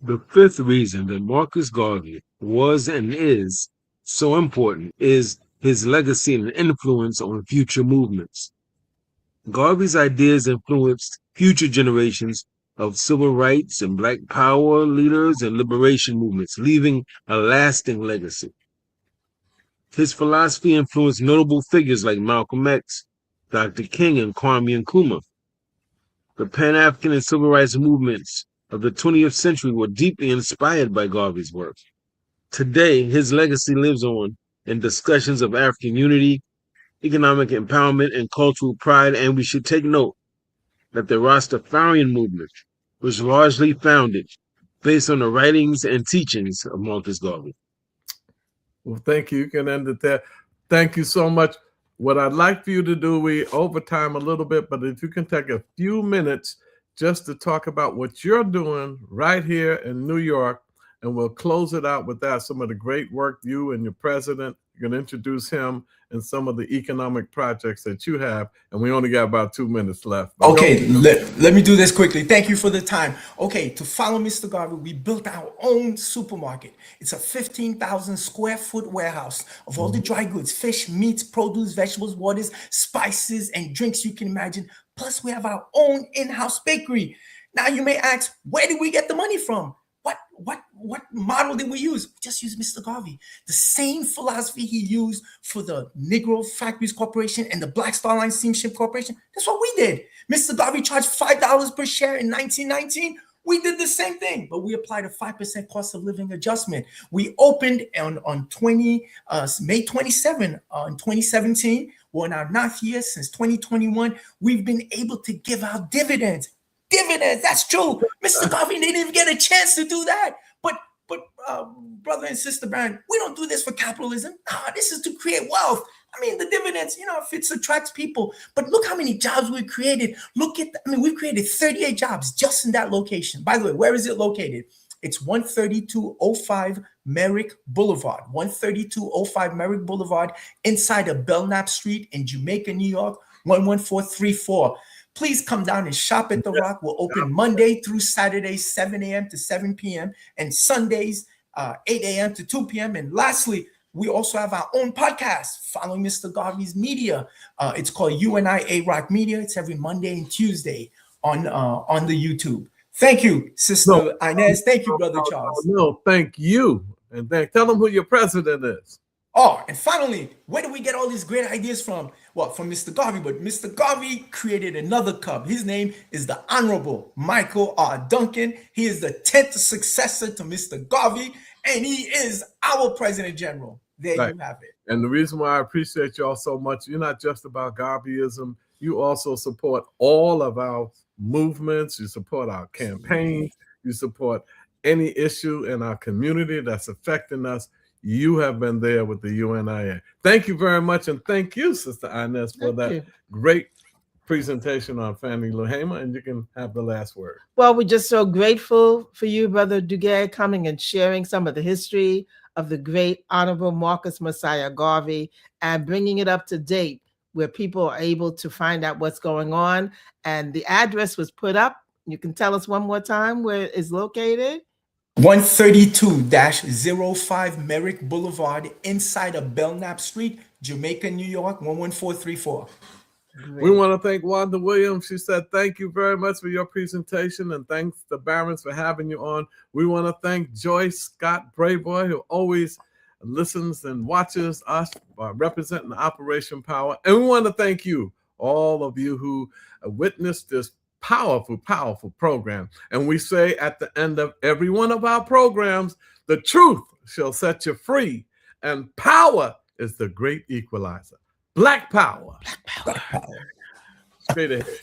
The fifth reason that Marcus Garvey was and is so important is his legacy and influence on future movements. Garvey's ideas influenced future generations of civil rights and Black power leaders and liberation movements, leaving a lasting legacy. His philosophy influenced notable figures like Malcolm X, Dr. King, and Kwame Nkrumah. The Pan-African and civil rights movements of the 20th century were deeply inspired by Garvey's work. Today, his legacy lives on in discussions of African unity, economic empowerment, and cultural pride, and we should take note that the Rastafarian movement was largely founded based on the writings and teachings of Marcus Garvey. Well, thank you. You can end it there. Thank you so much. What I'd like for you to do, we overtime a little bit, but if you can take a few minutes just to talk about what you're doing right here in New York, and we'll close it out with that. Some of the great work you and your president, you can introduce him and some of the economic projects that you have. And we only got about 2 minutes left. Okay, let me do this quickly. Thank you for the time. Okay, to follow Mr. Garvey, we built our own supermarket. It's a 15,000 square foot warehouse of all the dry goods, fish, meats, produce, vegetables, waters, spices, and drinks you can imagine. Plus, we have our own in-house bakery. Now you may ask, where did we get the money from? what model did we use? We just used Mr. Garvey. The same philosophy he used for the Negro Factories Corporation and the Black Star Line Steamship Corporation. That's what we did. Mr. Garvey charged $5 per share in 1919. We did the same thing, but we applied a 5% cost of living adjustment. We opened on May 27 in 2017. We're in our 9th year since 2021. We've been able to give out dividends. Dividends, that's true. Mr. Garvey didn't even get a chance to do that. But brother and sister Baron, we don't do this for capitalism. Nah, this is to create wealth. I mean, the dividends, if it attracts people. But look how many jobs we've created. We've created 38 jobs just in that location. By the way, where is it located? It's 13205 Merrick Boulevard. 13205 Merrick Boulevard, inside of Belknap Street in Jamaica, New York, 11434. Please come down and shop at The Rock. We're open Monday through Saturday, 7 a.m. to 7 p.m. and Sundays, 8 a.m. to 2 p.m. And lastly, we also have our own podcast following Mr. Garvey's media. It's called UNI A-Rock Media. It's every Monday and Tuesday on the YouTube. Thank you, Sister Inez. Thank you, Brother Charles. No, thank you. And tell them who your president is. Oh, and finally, where do we get all these great ideas from? Well, from Mr. Garvey, but Mr. Garvey created another cub. His name is the Honorable Michael R. Duncan. He is the 10th successor to Mr. Garvey, and he is our President General. There you have it. And the reason why I appreciate y'all so much, you're not just about Garveyism. You also support all of our movements. You support our campaigns. You support any issue in our community that's affecting us. You have been there with the UNIA. Thank you very much. And thank you, Sister Inez, for that great presentation on Fannie Lou Hamer. And you can have the last word. Well, we're just so grateful for you, Brother Duguay, coming and sharing some of the history of the great Honorable Marcus Messiah Garvey and bringing it up to date where people are able to find out what's going on. And the address was put up. You can tell us one more time where it is located. 132-05 Merrick Boulevard, inside of Belknap Street, Jamaica, New York, 11434. We want to thank Wanda Williams. She said, thank you very much for your presentation, and thanks to Barons for having you on. We want to thank Joyce Scott Brayboy, who always listens and watches us representing Operation Power. And we want to thank you, all of you who witnessed this powerful, powerful program. And we say at the end of every one of our programs, the truth shall set you free, and power is the great equalizer. Black power. Black power. Straight ahead.